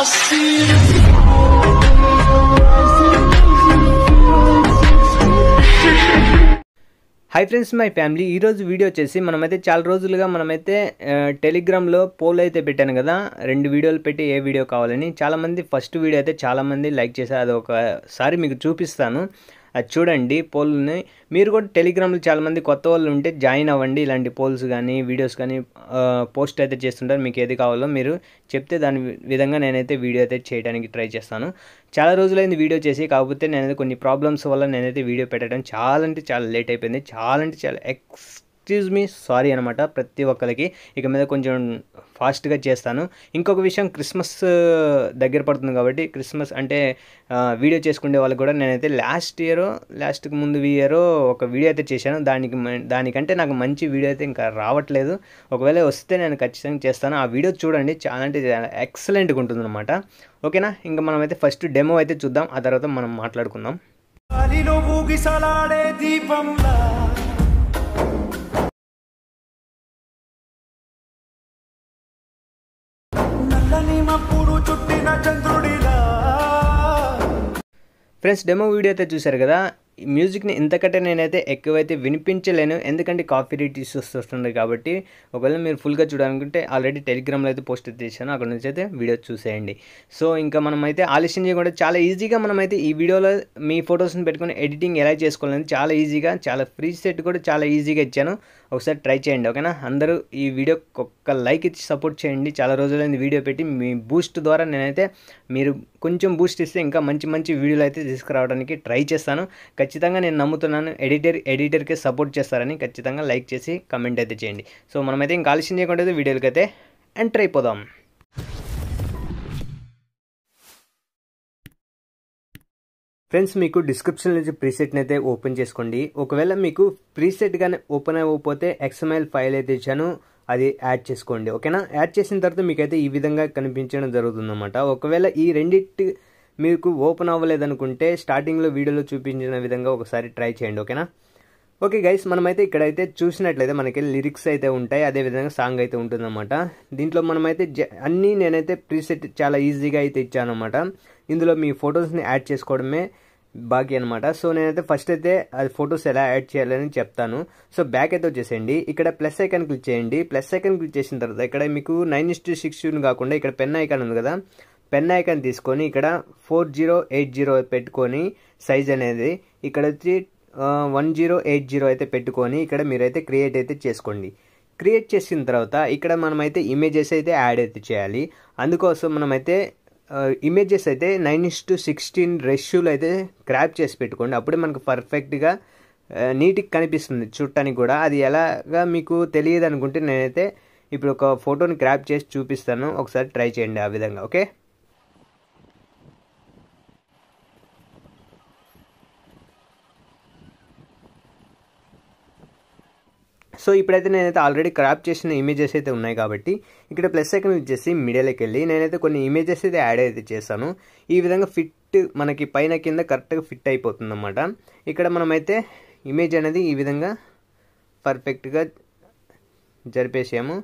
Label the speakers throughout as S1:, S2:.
S1: Hi friends मई family video వచ్చేసి మనమైతే చాలా రోజులుగా మనమైతే టెలిగ్రామ్ లో పోల్ అయితే పెట్టాను కదా రెండు వీడియోలు పెట్టి ఏ వీడియో కావాలని చాలా మంది ఫస్ట్ వీడియో అయితే చాలా మంది లైక్ చేశారు అది ఒకసారి మీకు చూపిస్తాను అది చూడండి పోల్ ని మీరు కూడా టెలిగ్రామ్ లో చాలా మంది కొత్త వాళ్ళు ఉంటే జాయిన్ అవ్వండి ఇలాంటి పోల్స్ గాని వీడియోస్ గాని పోస్ట్ అయితే చేస్తుంటారు మీకు ఏది కావాలో మీరు చెప్తే దాని విధంగా నేనైతే వీడియో అయితే చేయడానికి ట్రై చేస్తాను చాలా రోజులైంది వీడియో చేసి కాకపోతే నేనైతే కొన్ని ప్రాబ్లమ్స్ వల్ల నేనైతే వీడియో పెట్టడం చాలా అంటే చాలా లేట్ అయిపోయింది చాలా అంటే చాలా ఎక్స్క్యూజ్ మీ సారీ అన్నమాట ప్రతి ఒక్కరికి ఇక మీద కొంచెం ఫాస్ట్ గా చేస్తాను ఇంకొక విషయం క్రిస్మస్ దగ్గర పడుతుంది కాబట్టి క్రిస్మస్ అంటే వీడియో చేసుకునే వాళ్ళు కూడా నేనైతే లాస్ట్ కి ముందు ఇయర్ ఒక వీడియో అయితే చేశాను దానికంటే నాకు మంచి వీడియో అయితే ఇంకా రావట్లేదు ఒకవేళ వస్తే నేను ఖచ్చితంగా చేస్తాను ఆ వీడియో చూడండి చాలా అంటే ఎక్సలెంట్ గా ఉంటుందన్నమాట ఓకేనా ఇంకా మనం అయితే ఫస్ట్ డెమో అయితే చూద్దాం ఆ తర్వాత మనం మాట్లాడుకుందాం గాలిలో ఊగిసలాడే దీపంలా ఫ్రెండ్స్ డెమో వీడియో అయితే చూశారు కదా మ్యూజిక్ ని ఇంతకంటే నేనైతే ఎక్కువైతే వినిపించలేను ఎందుకంటే కాపీరైట్ ఇష్యూస్ వస్తుంది కాబట్టి ఒకవేళ మీరు ఫుల్ గా చూడాలనుకుంటే ఆల్రెడీ టెలిగ్రామ్ లో అయితే పోస్ట్ చేశాను అక్కడ నుంచి అయితే వీడియో చూసేయండి సో ఇంకా మనం అయితే ఆలస్యం చేయకుండా చాలా ఈజీగా మనం అయితే ఈ వీడియోలో మీ ఫోటోస్ ని పెట్టుకొని ఎడిటింగ్ ఎలా చేసుకోవాలని చాలా ఈజీగా చాలా ఫ్రీ సెట్ కూడా చాలా ఈజీగా ఇచ్చాను ఒకసారి ట్రై చేయండి ఓకేనా అందరూ ఈ వీడియోకి ఒక లైక్ ఇచ్చి సపోర్ట్ చేయండి చాలా రోజులైంది వీడియో పెట్టి మీ బూస్ట్ ద్వారా నేనైతే మీరు కొంచెం బూస్ట్ ఇస్తే ఇంకా మంచి మంచి వీడియోలు అయితే తీసుకురావడానికి ట్రై చేస్తాను ఖచ్చితంగా నేను నమ్ముతున్నాను ఎడిటర్కి సపోర్ట్ చేస్తారని ఖచ్చితంగా లైక్ చేసి కామెంట్ అయితే చేయండి సో మనమైతే ఇంకా ఆలస్యం చేయకుండా వీడియోలకి అయితే ఎంటర్ అయిపోదాం ఫ్రెండ్స్ మీకు డిస్క్రిప్షన్ నుంచి ప్రీసెట్ అయితే ఓపెన్ చేసుకోండి ఒకవేళ మీకు ప్రీసెట్ గానే ఓపెన్ అవ్వకపోతే XML ఫైల్ అయితే ఇచ్చాను అది యాడ్ చేసుకోండి ఓకేనా యాడ్ చేసిన తర్వాత మీకైతే ఈ విధంగా కనిపించడం జరుగుతుందన్నమాట ఒకవేళ ఈ రెండిటి మీకు ఓపెన్ అవ్వలేదనుకుంటే స్టార్టింగ్ లో వీడియోలో చూపించిన విధంగా ఒకసారి ట్రై చేయండి ఓకేనా ఓకే గైస్ మనమైతే ఇక్కడైతే చూసినట్లయితే మనకి లిరిక్స్ అయితే ఉంటాయి అదే విధంగా సాంగ్ అయితే ఉంటుందన్నమాట దీంట్లో మనమైతే అన్నీ నేనైతే ప్రీసెట్ చాలా ఈజీగా అయితే ఇచ్చాను అన్నమాట ఇందులో మీ ఫొటోస్ ని యాడ్ చేసుకోవడమే బాకీ అన్నమాట సో నేనైతే ఫస్ట్ అయితే అది ఫొటోస్ ఎలా యాడ్ చేయాలని చెప్తాను సో బ్యాక్ అయితే వచ్చేసేయండి ఇక్కడ ప్లస్ ఐకాన్ క్లిక్ చేయండి ప్లస్ ఐకాన్ క్లిక్ చేసిన తర్వాత ఇక్కడ మీకు 9:16 కాకుండా ఇక్కడ పెన్ ఐకాన్ ఉంది కదా పెన్ ఐకాన్ తీసుకొని ఇక్కడ 4080 పెట్టుకొని సైజ్ అనేది ఇక్కడ వచ్చి 1080 అయితే పెట్టుకొని ఇక్కడ మీరైతే క్రియేట్ అయితే చేసుకోండి క్రియేట్ చేసిన తర్వాత ఇక్కడ మనమైతే ఇమేజెస్ అయితే యాడ్ అయితే చేయాలి అందుకోసం మనమైతే ఇమేజెస్ అయితే 9:16 రేషియోలో అయితే క్రాప్ చేసి పెట్టుకోండి అప్పుడే మనకు పర్ఫెక్ట్గా నీట్గా కనిపిస్తుంది చూడటానికి కూడా అది ఎలాగా మీకు తెలియదు అనుకుంటే నేనైతే ఇప్పుడు ఒక ఫోటోని క్రాప్ చేసి చూపిస్తాను ఒకసారి ట్రై చేయండి ఆ విధంగా ఓకే సో ఇప్పుడైతే నేనైతే ఆల్రెడీ క్రాప్ చేసిన ఇమేజెస్ అయితే ఉన్నాయి కాబట్టి ఇక్కడ ప్లస్ ఐకాన్ వచ్చేసి మీడియాలోకి వెళ్ళి నేనైతే కొన్ని ఇమేజెస్ అయితే యాడ్ అయితే చేశాను ఈ విధంగా ఫిట్ మనకి పైన కింద కరెక్ట్గా ఫిట్ అయిపోతుంది అన్నమాట ఇక్కడ మనమైతే ఇమేజ్ అనేది ఈ విధంగా పర్ఫెక్ట్గా జరిపేసాము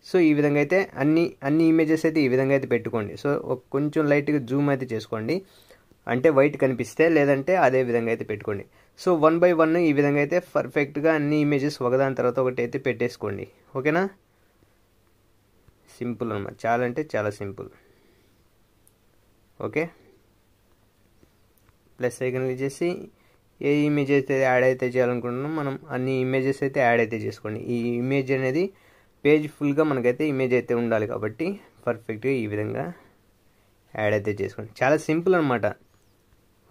S1: సో ఈ విధంగా అయితే అన్ని ఇమేజెస్ అయితే ఈ విధంగా అయితే పెట్టుకోండి సో కొంచెం లైట్గా జూమ్ అయితే చేసుకోండి అంటే వైట్ కనిపిస్తే లేదంటే అదే విధంగా అయితే పెట్టుకోండి సో 1 by 1 ఈ విధంగా అయితే పర్ఫెక్ట్గా అన్ని ఇమేజెస్ ఒకదాని తర్వాత ఒకటి అయితే పెట్టేసుకోండి ఓకేనా సింపుల్ అన్నమాట చాలా అంటే చాలా సింపుల్ ఓకే ప్లస్ ఐకాన్ చేసి ఏ ఇమేజ్ అయితే యాడ్ అయితే చేయాలనుకుంటున్నాం మనం అన్ని ఇమేజెస్ అయితే యాడ్ అయితే చేసుకోండి ఈ ఇమేజ్ అనేది పేజ్ ఫుల్గా మనకైతే ఇమేజ్ అయితే ఉండాలి కాబట్టి పర్ఫెక్ట్గా ఈ విధంగా యాడ్ అయితే చేసుకోండి చాలా సింపుల్ అన్నమాట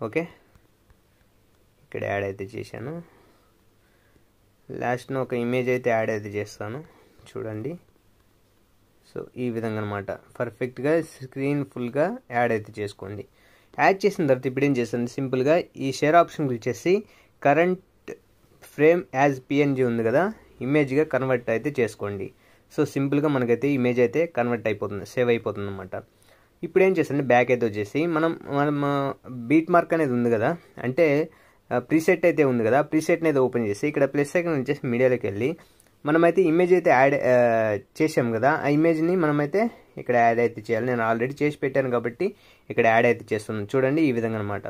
S1: ఓకే ఇక్కడ యాడ్ అయితే చేశాను లాస్ట్ను ఒక ఇమేజ్ అయితే యాడ్ అయితే చేస్తాను చూడండి సో ఈ విధంగా అన్నమాట పర్ఫెక్ట్గా స్క్రీన్ ఫుల్గా యాడ్ అయితే చేసుకోండి యాడ్ చేసిన తర్వాత ఇప్పుడు ఏం చేస్తుంది సింపుల్గా ఈ షేర్ ఆప్షన్ క్లిక్ చేసి కరెంట్ ఫ్రేమ్ యాజ్ PNG ఉంది కదా ఇమేజ్గా కన్వర్ట్ అయితే చేసుకోండి సో సింపుల్గా మనకైతే ఇమేజ్ అయితే కన్వర్ట్ అయిపోతుంది సేవ్ అయిపోతుంది అన్నమాట ఇప్పుడు ఏం చేస్తుంది బ్యాక్ అయితే వచ్చేసి మనం బీట్ మార్క్ అనేది ఉంది కదా అంటే ప్రీసెట్ అయితే ఉంది కదా ప్రీసెట్ అనేది ఓపెన్ చేసి ఇక్కడ ప్లస్ ఐకాన్ వచ్చేసి మీడియాలోకి వెళ్ళి మనమైతే ఇమేజ్ అయితే యాడ్ చేసాం కదా ఆ ఇమేజ్ని మనమైతే ఇక్కడ యాడ్ అయితే చేయాలి. నేను ఆల్రెడీ చేసి పెట్టాను కాబట్టి ఇక్కడ యాడ్ అయితే చేస్తున్నాను. చూడండి ఈ విధంగా అనమాట.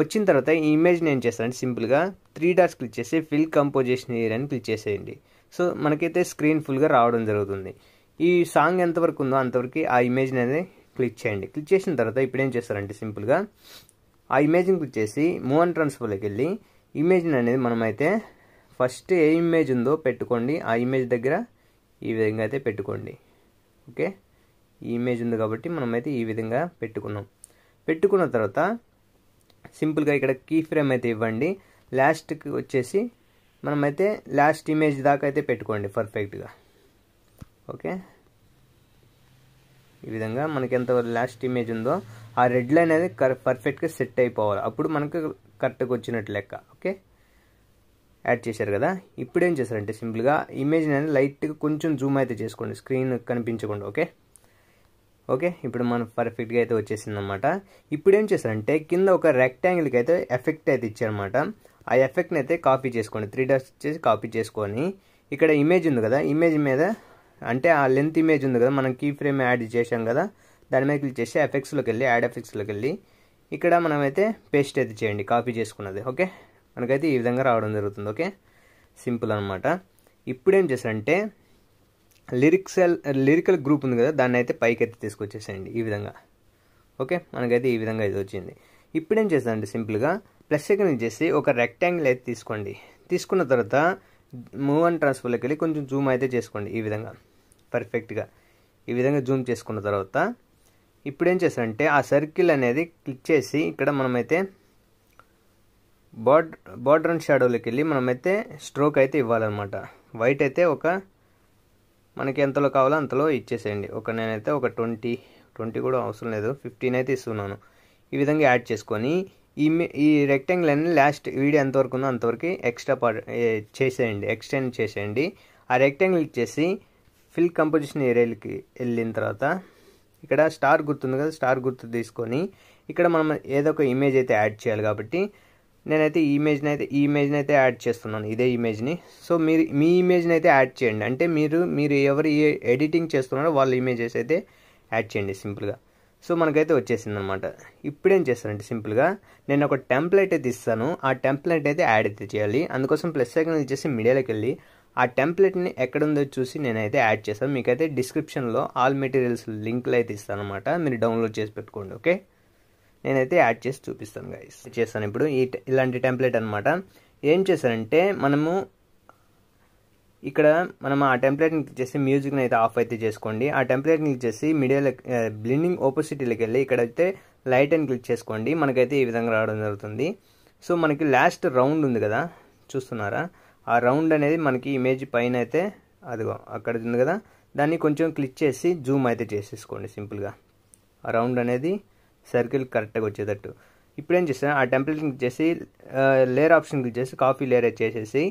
S1: వచ్చిన తర్వాత ఈ ఇమేజ్ నేను చేస్తాను సింపుల్గా 3 డాట్స్ క్లిక్ చేసి ఫిల్ కంపోజిషన్ ఏరియా అని క్లిక్ చేసేయండి. సో మనకైతే స్క్రీన్ ఫుల్గా రావడం జరుగుతుంది. ఈ సాంగ్ ఎంతవరకు ఉందో అంతవరకు ఆ ఇమేజ్ అనేది క్లిక్ చేయండి. క్లిక్ చేసిన తర్వాత ఇప్పుడు ఏం చేస్తారంటే సింపుల్గా ఆ ఇమేజ్ని క్లిక్ చేసి మూవ్ అండ్ ట్రాన్స్ఫర్లోకి వెళ్ళి ఇమేజ్ అనేది మనమైతే ఫస్ట్ ఏ ఇమేజ్ ఉందో పెట్టుకోండి. ఆ ఇమేజ్ దగ్గర ఈ విధంగా అయితే పెట్టుకోండి. ఓకే, ఈ ఇమేజ్ ఉంది కాబట్టి మనమైతే ఈ విధంగా పెట్టుకున్నాం. పెట్టుకున్న తర్వాత సింపుల్గా ఇక్కడ కీ ఫ్రేమ్ అయితే ఇవ్వండి. లాస్ట్కి వచ్చేసి మనమైతే లాస్ట్ ఇమేజ్ దాకా అయితే పెట్టుకోండి పర్ఫెక్ట్గా. ఓకే, ఈ విధంగా మనకి ఎంత లాస్ట్ ఇమేజ్ ఉందో ఆ రెడ్ లైన్ అనేది పర్ఫెక్ట్గా సెట్ అయిపోవాలి. అప్పుడు మనకు కరెక్ట్గా వచ్చినట్టు లెక్క. ఓకే, యాడ్ చేశారు కదా. ఇప్పుడు ఏం చేశారంటే సింపుల్గా ఇమేజ్ అనేది లైట్గా కొంచెం జూమ్ అయితే చేసుకోండి, స్క్రీన్ కనిపించకుండా. ఓకే ఓకే ఇప్పుడు మనం పర్ఫెక్ట్గా అయితే వచ్చేసింది అనమాట. ఇప్పుడు ఏం చేశారంటే కింద ఒక రెక్టాంగిల్కి అయితే ఎఫెక్ట్ అయితే ఇచ్చారనమాట. ఆ ఎఫెక్ట్ని అయితే కాపీ చేసుకోండి. 3 డాట్స్ చేసి కాపీ చేసుకొని ఇక్కడ ఇమేజ్ ఉంది కదా, ఇమేజ్ మీద అంటే ఆ లెంత్ ఇమేజ్ ఉంది కదా, మనం కీ ఫ్రేమ్ యాడ్ చేసాం కదా, దాని మీద క్లిక్ చేసి ఎఫెక్ట్స్లోకి వెళ్ళి యాడ్ ఎఫెక్ట్స్లోకి వెళ్ళి ఇక్కడ మనమైతే పేస్ట్ అయితే చేయండి కాపీ చేసుకున్నది. ఓకే, మనకైతే ఈ విధంగా రావడం జరుగుతుంది. ఓకే, సింపుల్ అనమాట. ఇప్పుడు ఏం చేశారంటే లిరికల్ గ్రూప్ ఉంది కదా, దాన్ని అయితే పైకి అయితే తీసుకొచ్చేసేయండి ఈ విధంగా. ఓకే, మనకైతే ఈ విధంగా ఇది వచ్చింది. ఇప్పుడు ఏం చేస్తారంటే సింపుల్గా ప్లస్ సెకండ్ చేసి ఒక రెక్టాంగిల్ అయితే తీసుకోండి. తీసుకున్న తర్వాత మూవ్ అండ్ ట్రాన్స్ఫర్లోకి వెళ్ళి కొంచెం జూమ్ అయితే చేసుకోండి ఈ విధంగా పర్ఫెక్ట్గా. ఈ విధంగా జూమ్ చేసుకున్న తర్వాత ఇప్పుడు ఏం చేస్తారంటే ఆ సర్కిల్ అనేది క్లిక్ చేసి ఇక్కడ మనమైతే బార్డర్ అండ్ షాడోలోకి వెళ్ళి మనమైతే స్ట్రోక్ అయితే ఇవ్వాలన్నమాట. వైట్ అయితే ఒక మనకి ఎంతలో కావాలో అంతలో ఇచ్చేసేయండి. నేనైతే ఒక 20 కూడా అవసరం లేదు, 15 అయితే ఇస్తున్నాను. ఈ విధంగా యాడ్ చేసుకొని ఈ రెక్టాంగిల్ అన్ని లాస్ట్ వీడియో ఎంతవరకు ఉందో అంతవరకు ఎక్స్టెండ్ చేసేయండి. ఆ రెక్టాంగిల్ ఇచ్చేసి ఫిల్ కంపోజిషన్ ఏరియాకి వెళ్ళిన తర్వాత ఇక్కడ స్టార్ గుర్తుంది కదా, స్టార్ గుర్తు తీసుకొని ఇక్కడ మనం ఏదో ఒక ఇమేజ్ అయితే యాడ్ చేయాలి. కాబట్టి నేనైతే ఈ ఇమేజ్ని అయితే యాడ్ చేస్తున్నాను, ఇదే ఇమేజ్ని. సో మీరు మీ ఇమేజ్ని అయితే యాడ్ చేయండి. అంటే మీరు ఎవరు ఎడిటింగ్ చేస్తున్నారో వాళ్ళ ఇమేజెస్ అయితే యాడ్ చేయండి సింపుల్గా. సో మనకైతే వచ్చేసింది అనమాట. ఇప్పుడు ఏం చేస్తానంటే సింపుల్గా నేను ఒక టెంప్లెట్ అయితే ఇస్తాను. ఆ టెంప్లెట్ అయితే యాడ్ అయితే చేయాలి. అందుకోసం ప్లస్ సెకండ్ ఇచ్చేసి మీడియాలోకి వెళ్ళి ఆ టెంప్లెట్ని ఎక్కడుందో చూసి నేనైతే యాడ్ చేస్తాను. మీకైతే డిస్క్రిప్షన్లో ఆల్ మెటీరియల్స్ లింక్లు అయితే ఇస్తాను అనమాట, మీరు డౌన్లోడ్ చేసి పెట్టుకోండి. ఓకే, నేనైతే యాడ్ చేసి చూపిస్తాను గైస్. చేస్తాను ఇప్పుడు ఇలాంటి టెంప్లెట్ అనమాట. ఏం చేశానంటే మనం ఆ టెంప్లెట్ని క్లిక్ చేసి మ్యూజిక్ని అయితే ఆఫ్ అయితే చేసుకోండి. ఆ టెంప్లెట్ని క్లిక్ చేసి మీడియాలో బ్లెండింగ్ ఓపోసిటీలోకి వెళ్ళి ఇక్కడైతే లైట్ అని క్లిక్ చేసుకోండి. మనకైతే ఈ విధంగా రావడం జరుగుతుంది. సో మనకి లాస్ట్ రౌండ్ ఉంది కదా, చూస్తున్నారా? ఆ రౌండ్ అనేది మనకి ఇమేజ్ పైన అయితే అదిగో అక్కడ ఉంది కదా, దాన్ని కొంచెం క్లిక్ చేసి జూమ్ అయితే చేసేసుకోండి సింపుల్గా. ఆ రౌండ్ అనేది సర్కిల్ కరెక్ట్గా వచ్చేటట్టు. ఇప్పుడు ఏం చేస్తాం, ఆ టెంప్లెట్ క్లిక్ చేసి లేయర్ ఆప్షన్ క్లిక్ చేసి కాపీ లేయర్ అయితే చేసేసి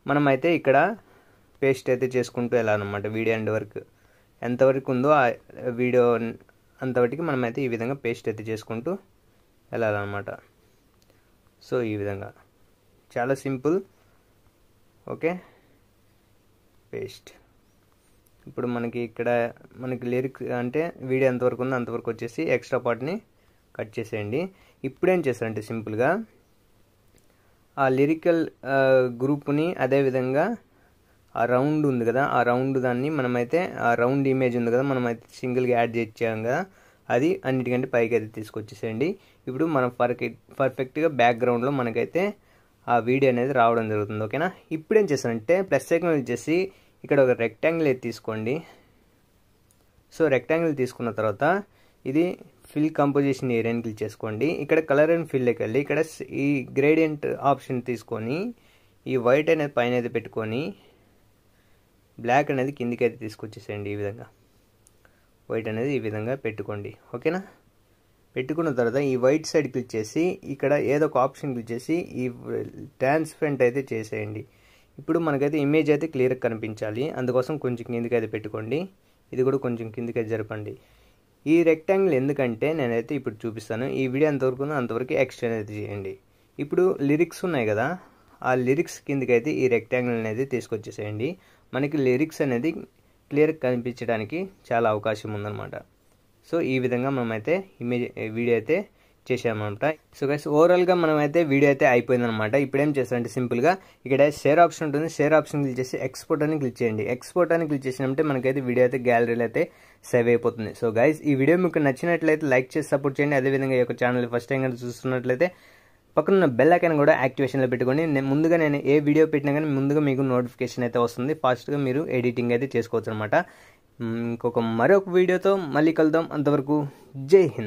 S1: మనమైతే ఇక్కడ పేస్ట్ అయితే చేసుకుంటూ వెళ్ళాలన్నమాట. వీడియో ఎండ్ వరకు ఎంతవరకు ఉందో ఆ వీడియో అంతవరకు మనమైతే ఈ విధంగా పేస్ట్ అయితే చేసుకుంటూ వెళ్ళాలన్నమాట. సో ఈ విధంగా చాలా సింపుల్. Okay, paste. ఇప్పుడు మనకి లిరిక్స్ అంటే వీడియో ఎంతవరకు ఉందో అంతవరకు వచ్చేసి ఎక్స్ట్రా పార్ట్ని కట్ చేసేయండి. ఇప్పుడు ఏం చేస్తారంటే సింపుల్గా ఆ లిరికల్ గ్రూప్ని అదేవిధంగా ఆ రౌండ్ ఉంది కదా, ఆ రౌండ్ దాన్ని మనమైతే ఆ రౌండ్ ఇమేజ్ ఉంది కదా, మనమైతే సింగిల్గా యాడ్ చేయించాం కదా, అది అన్నిటికంటే పైకి అయితే తీసుకొచ్చేసేయండి. ఇప్పుడు మనం పర్ఫెక్ట్గా బ్యాక్గ్రౌండ్లో మనకైతే ఆ వీడియో అనేది రావడం జరుగుతుంది. ఓకేనా? ఇప్పుడు ఏం చేస్తానంటే ప్లస్ సెకండ్ వచ్చేసి ఇక్కడ ఒక రెక్టాంగిల్ అయితే తీసుకోండి. సో రెక్టాంగిల్ తీసుకున్న తర్వాత ఇది ఫిల్ కంపోజిషన్ ఏరియాని క్లిక్ చేసుకోండి. ఇక్కడ కలర్ అండ్ ఫిల్లోకి వెళ్ళి ఇక్కడ ఈ గ్రేడియంట్ ఆప్షన్ తీసుకొని ఈ వైట్ అనేది పైన అయితే పెట్టుకొని బ్లాక్ అనేది కిందికి అయితే తీసుకొచ్చేసేయండి. ఈ విధంగా వైట్ అనేది ఈ విధంగా పెట్టుకోండి. ఓకేనా? పెట్టుకున్న తర్వాత ఈ వైట్ సైడ్ క్లిక్ చేసి ఇక్కడ ఏదో ఒక ఆప్షన్ క్లిక్ చేసి ఈ ట్రాన్స్పరెంట్ అయితే చేసేయండి. ఇప్పుడు మనకైతే ఇమేజ్ అయితే క్లియర్గా కనిపించాలి, అందుకోసం కొంచెం కిందికి అయితే పెట్టుకోండి. ఇది కూడా కొంచెం కిందికి అయితే జరపండి. ఈ రెక్టాంగిల్ ఎందుకంటే నేనైతే ఇప్పుడు చూపిస్తాను. ఈ వీడియో ఎంతవరకు ఉందో అంతవరకు ఎక్స్టెండ్ అయితే చేయండి. ఇప్పుడు లిరిక్స్ ఉన్నాయి కదా, ఆ లిరిక్స్ కిందకి అయితే ఈ రెక్టాంగిల్ అనేది తీసుకొచ్చేసేయండి. మనకి లిరిక్స్ అనేది క్లియర్గా కనిపించడానికి చాలా అవకాశం ఉందన్నమాట. సో ఈ విధంగా మనమైతే వీడియో అయితే చేసామన్నమాట. సో గైస్ ఓవరాల్గా మనమైతే వీడియో అయితే అయిపోయిందనమాట. ఇప్పుడు ఏం చేస్తారంటే సింపుల్గా ఇక్కడ షేర్ ఆప్షన్ ఉంటుంది. షేర్ ఆప్షన్ క్లిక్ చేసి ఎక్స్పోర్ట్ అని క్లిక్ చేయండి. ఎక్స్పోర్ట్ అని క్లిక్ చేసినట్టే మనకైతే వీడియో అయితే గ్యాలరీలో అయితే సేవ్ అయిపోతుంది. సో గైస్ ఈ వీడియో మీకు నచ్చినట్లయితే లైక్ చేసి సపోర్ట్ చేయండి. అదేవిధంగా ఈ యొక్క ఛానల్ ఫస్ట్ టైం కనుక చూస్తున్నట్లయితే పక్కన బెల్ ఐకాన్ కూడా యాక్టివేషన్లో పెట్టుకోండి. నేను ఏ వీడియో పెట్టినా కానీ ముందుగా మీకు నోటిఫికేషన్ అయితే వస్తుంది. ఫాస్ట్గా మీరు ఎడిటింగ్ అయితే చేసుకోవచ్చు అనమాట. మరొక వీడియోతో మళ్ళీ కలుద్దాం. అంతవరకు జై హింద్.